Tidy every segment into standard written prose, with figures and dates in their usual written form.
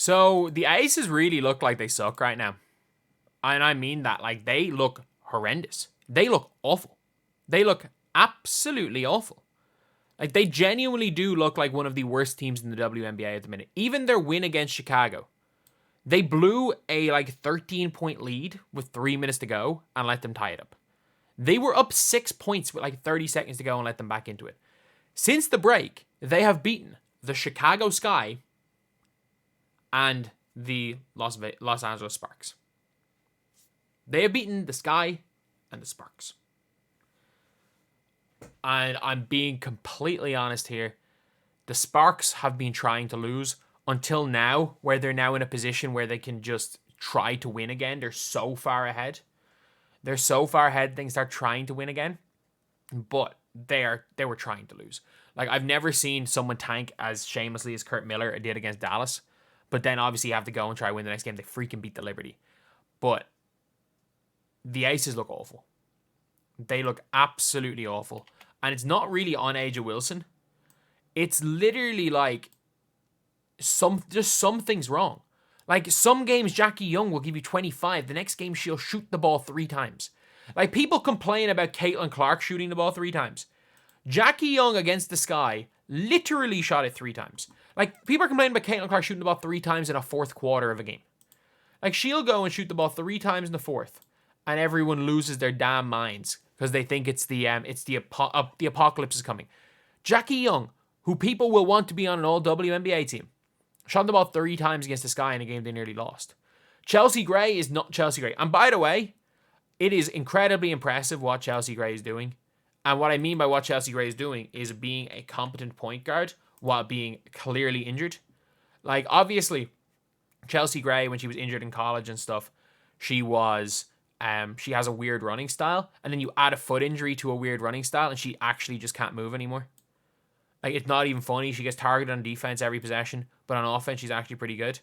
So the Aces really look like they suck right now. And I mean that. Like, they look horrendous. They look awful. They look absolutely awful. Like, they genuinely do look like one of the worst teams in the WNBA at the minute. Even their win against Chicago. They blew a, 13-point lead with 3 minutes to go and let them tie it up. They were up 6 points with, 30 seconds to go and let them back into it. Since the break, they have beaten the Chicago Sky and the Los Angeles Sparks. They have beaten the Sky and the Sparks. And I'm being completely honest here. The Sparks have been trying to lose until now, where they're now in a position where they can just try to win again. They're so far ahead. They're so far ahead, they can start trying to win again. But they were trying to lose. Like, I've never seen someone tank as shamelessly as Kurt Miller did against Dallas. But then obviously you have to go and try to win the next game. They freaking beat the Liberty. But the Aces look awful. They look absolutely awful. And it's not really on A'ja Wilson. It's literally like just something's wrong. Like, some games Jackie Young will give you 25. The next game she'll shoot the ball 3 times. Like, people complain about Caitlin Clark shooting the ball 3 times. Jackie Young against the Sky literally shot it 3 times. Like, people are complaining about Caitlin Clark shooting the ball 3 times in a fourth quarter of a game. Like, she'll go and shoot the ball 3 times in the fourth, and everyone loses their damn minds because they think it's the apocalypse is coming. Jackie Young, who people will want to be on an all WNBA team, shot the ball 3 times against the Sky in a game they nearly lost. Chelsea Gray is not Chelsea Gray. And by the way, it is incredibly impressive what Chelsea Gray is doing. And what I mean by what Chelsea Gray is doing is being a competent point guard while being clearly injured. Like, obviously, Chelsea Gray, when she was injured in college and stuff, she has a weird running style. And then you add a foot injury to a weird running style, and she actually just can't move anymore. Like, it's not even funny. She gets targeted on defense every possession, but on offense, she's actually pretty good.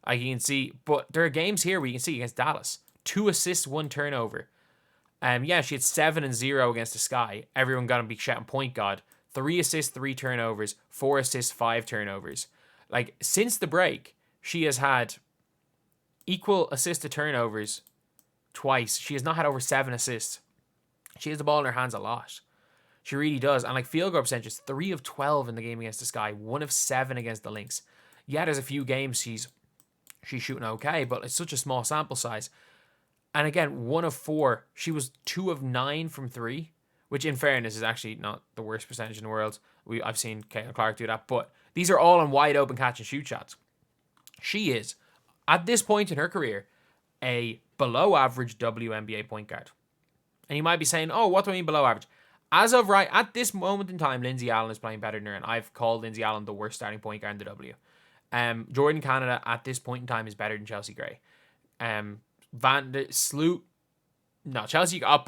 Like, you can see, but there are games here where you can see against Dallas, 2 assists, 1 turnover. Yeah, she had 7 and 0 against the Sky. Everyone got to be shouting point guard. 3 assists, 3 turnovers, 4 assists, 5 turnovers. Like, since the break, she has had equal assist to turnovers twice. She has not had over 7 assists. She has the ball in her hands a lot. She really does. And like, field goal percentage is 3 of 12 in the game against the Sky, 1 of 7 against the Lynx. Yeah, there's a few games she's shooting okay, but it's such a small sample size. And again, 1 of 4. She was 2 of 9 from 3, which in fairness is actually not the worst percentage in the world. I've seen Caitlin Clark do that, but these are all on wide open catch and shoot shots. She is, at this point in her career, a below average WNBA point guard. And you might be saying, oh, what do I mean below average? As of right, at this moment in time, Lindsay Allen is playing better than her, and I've called Lindsay Allen the worst starting point guard in the W. Jordan Canada, at this point in time, is better than Chelsea Gray. I'll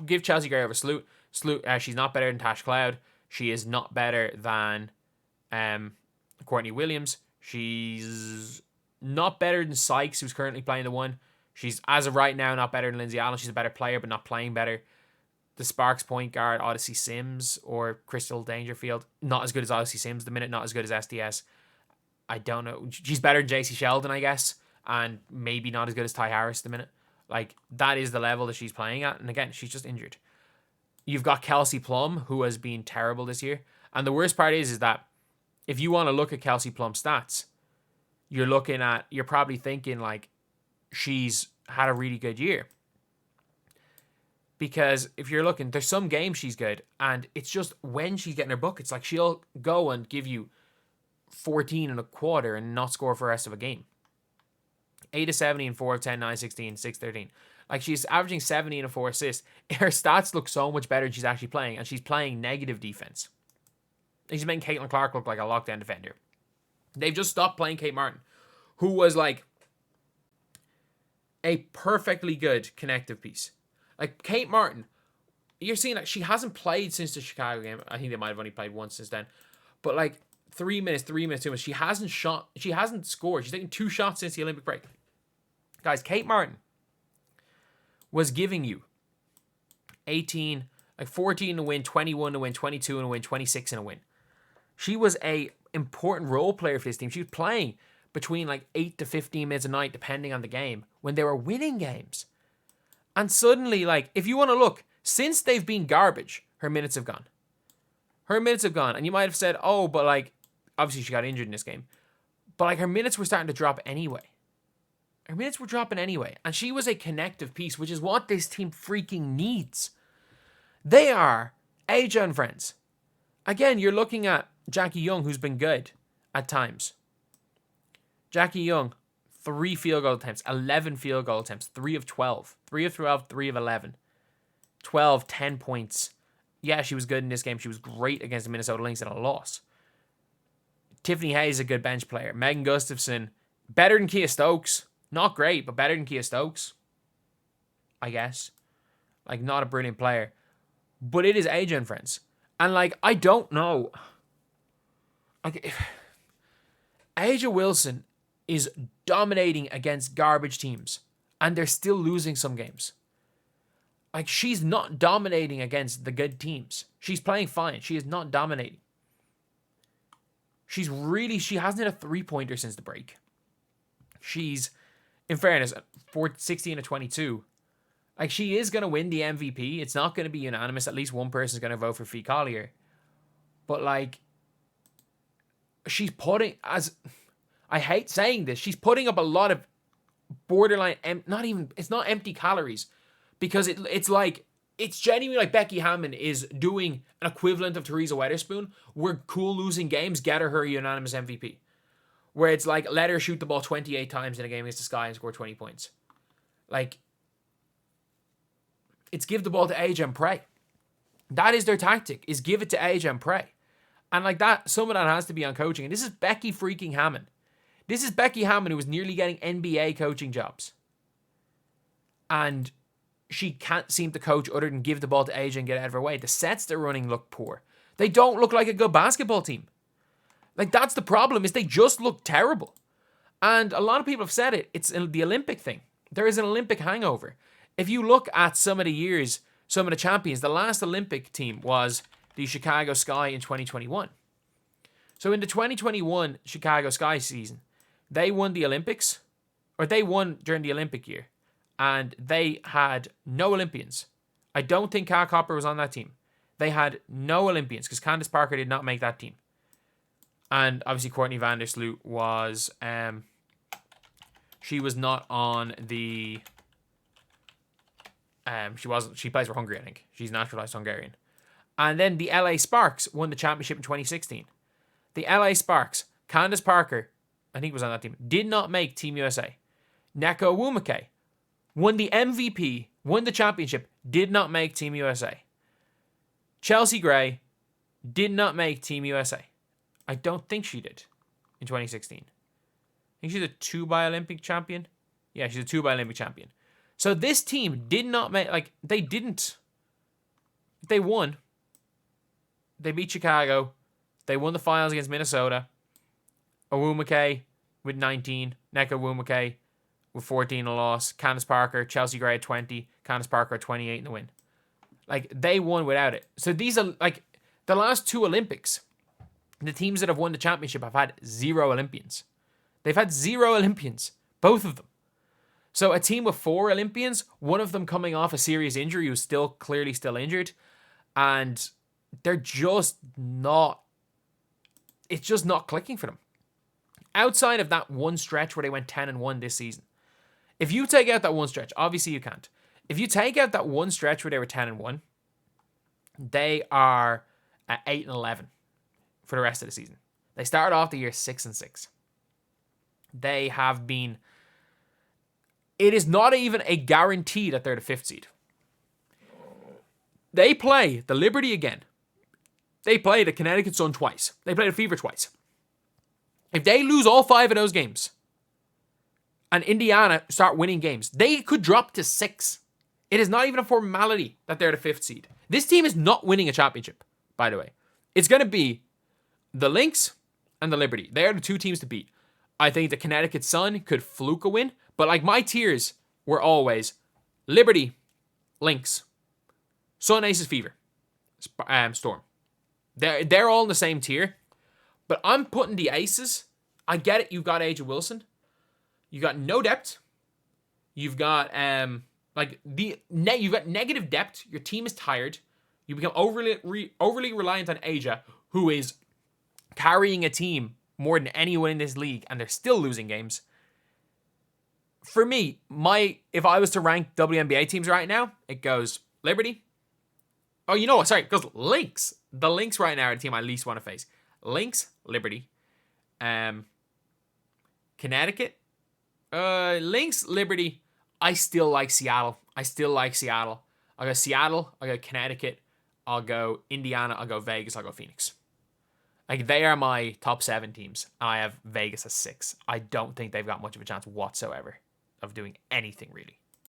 give Chelsea Gray over Sloot. Sloot, she's not better than Tash Cloud. She is not better than Courtney Williams. She's not better than Sykes, who's currently playing the 1. She's, as of right now, not better than Lindsay Allen. She's a better player, but not playing better. The Sparks point guard, Odyssey Sims or Crystal Dangerfield, not as good as Odyssey Sims the minute, not as good as SDS. I don't know. She's better than JC Sheldon, I guess, and maybe not as good as Ty Harris the minute. Like, that is the level that she's playing at, and again, she's just injured. You've got Kelsey Plum, who has been terrible this year, and the worst part is that if you want to look at Kelsey Plum's stats, you're probably thinking, like, she's had a really good year. Because if you're looking, there's some games she's good, and it's just when she's getting her buckets, like, she'll go and give you 14 and a quarter and not score for the rest of a game. 8 of 70 and 4 of 10, 9, 16, 6, 13. Like, she's averaging 70 and 4 assists. Her stats look so much better than she's actually playing, and she's playing negative defense. She's making Caitlin Clark look like a lockdown defender. They've just stopped playing Kate Martin, who was like a perfectly good connective piece. Like, Kate Martin, you're seeing that she hasn't played since the Chicago game. I think they might have only played once since then. But like 3 minutes, 2 minutes. She hasn't scored. She's taken 2 shots since the Olympic break. Guys, Kate Martin was giving you 18, like 14 to win, 21 to win, 22 to win, 26 in a win. She was a important role player for this team. She was playing between like 8 to 15 minutes a night, depending on the game, when they were winning games. And suddenly, like, if you want to look, since they've been garbage, her minutes have gone. Her minutes have gone. And you might have said, oh, but like, obviously she got injured in this game. But like, her minutes were starting to drop anyway. Her minutes were dropping anyway. And she was a connective piece, which is what this team freaking needs. They are Aja and friends. Again, you're looking at Jackie Young, who's been good at times. Jackie Young, 3 field goal attempts, 11 field goal attempts, 3 of 12. 3 of 12, 3 of 11. 12, 10 points. Yeah, she was good in this game. She was great against the Minnesota Lynx in a loss. Tiffany Hayes is a good bench player. Megan Gustafson, better than Kia Stokes. Not great, but better than Kia Stokes. I guess. Like, not a brilliant player. But it is Aja and friends. And, like, I don't know. Like, Aja Wilson is dominating against garbage teams. And they're still losing some games. Like, she's not dominating against the good teams. She's playing fine. She is not dominating. She hasn't hit a 3-pointer since the break. She's, in fairness, 16 to 22. Like, she is going to win the MVP. It's not going to be unanimous. At least one person's going to vote for Fee Collier. But, like, she's putting, I hate saying this, she's putting up a lot of borderline, it's not empty calories. Because it's like, it's genuinely like Becky Hammon is doing an equivalent of Teresa Weatherspoon. We're cool losing games, get her a unanimous MVP. Where it's like, let her shoot the ball 28 times in a game against the Sky and score 20 points. Like, it's give the ball to Aja and pray. That is their tactic, is give it to Aja and pray. And like that, some of that has to be on coaching. And this is Becky freaking Hammon. This is Becky Hammon, who was nearly getting NBA coaching jobs. And she can't seem to coach other than give the ball to Aja and get it out of her way. The sets they're running look poor. They don't look like a good basketball team. Like, that's the problem, is they just look terrible. And a lot of people have said it. It's the Olympic thing. There is an Olympic hangover. If you look at some of the years, some of the champions, the last Olympic team was the Chicago Sky in 2021. So in the 2021 Chicago Sky season, they won the Olympics, or they won during the Olympic year. And they had no Olympians. I don't think Kat Copper was on that team. They had no Olympians because Candace Parker did not make that team. And obviously Courtney Vandersloot was, she was not on the, she plays for Hungary, I think. She's naturalized Hungarian. And then the LA Sparks won the championship in 2016. The LA Sparks, Candace Parker, I think was on that team, did not make Team USA. Neko Owumake won the MVP, won the championship, did not make Team USA. Chelsea Gray did not make Team USA. I don't think she did in 2016. I think she's a 2-by Olympic champion. Yeah, she's a 2-by Olympic champion. So this team did not make, like, they didn't. They won. They beat Chicago. They won the finals against Minnesota. Owumake with 19. Neko Owumake with 14 in a loss. Candace Parker, Chelsea Gray at 20. Candace Parker at 28 in the win. Like, they won without it. So these are, like, the last 2 Olympics, the teams that have won the championship have had 0 Olympians. They've had 0 Olympians. Both of them. So a team with 4 Olympians, one of them coming off a serious injury, who's still clearly still injured. And they're just not, it's just not clicking for them. Outside of that one stretch where they went 10-1 this season. If you take out that one stretch, obviously you can't. If you take out that one stretch where they were 10-1, they are at 8-11 for the rest of the season. They started off the year 6-6. They have been, it is not even a guarantee that they're the 5th seed. They play the Liberty again. They play the Connecticut Sun twice. They play the Fever twice. If they lose all 5 of those games and Indiana start winning games, they could drop to 6. It is not even a formality that they're the 5th seed. This team is not winning a championship, by the way. It's going to be the Lynx and the Liberty. They are the 2 teams to beat. I think the Connecticut Sun could fluke a win, but like my tiers were always Liberty, Lynx, Sun, Aces, Fever, Storm. They're all in the same tier, but I'm putting the Aces I get it. You've got AJ Wilson. You got no depth. You've got you've got negative depth. Your team is tired. You become overly reliant on Asia, who is carrying a team more than anyone in this league, and they're still losing games. For me, if I was to rank WNBA teams right now, it goes Liberty. Oh, you know what? Sorry, it goes Lynx. The Lynx right now are the team I least want to face. Lynx, Liberty, Connecticut, Lynx, Liberty. I still like Seattle. I'll go Seattle. I'll go Connecticut. I'll go Indiana. I'll go Vegas. I'll go Phoenix. Like, they are my top 7 teams, and I have Vegas as 6. I don't think they've got much of a chance whatsoever of doing anything, really.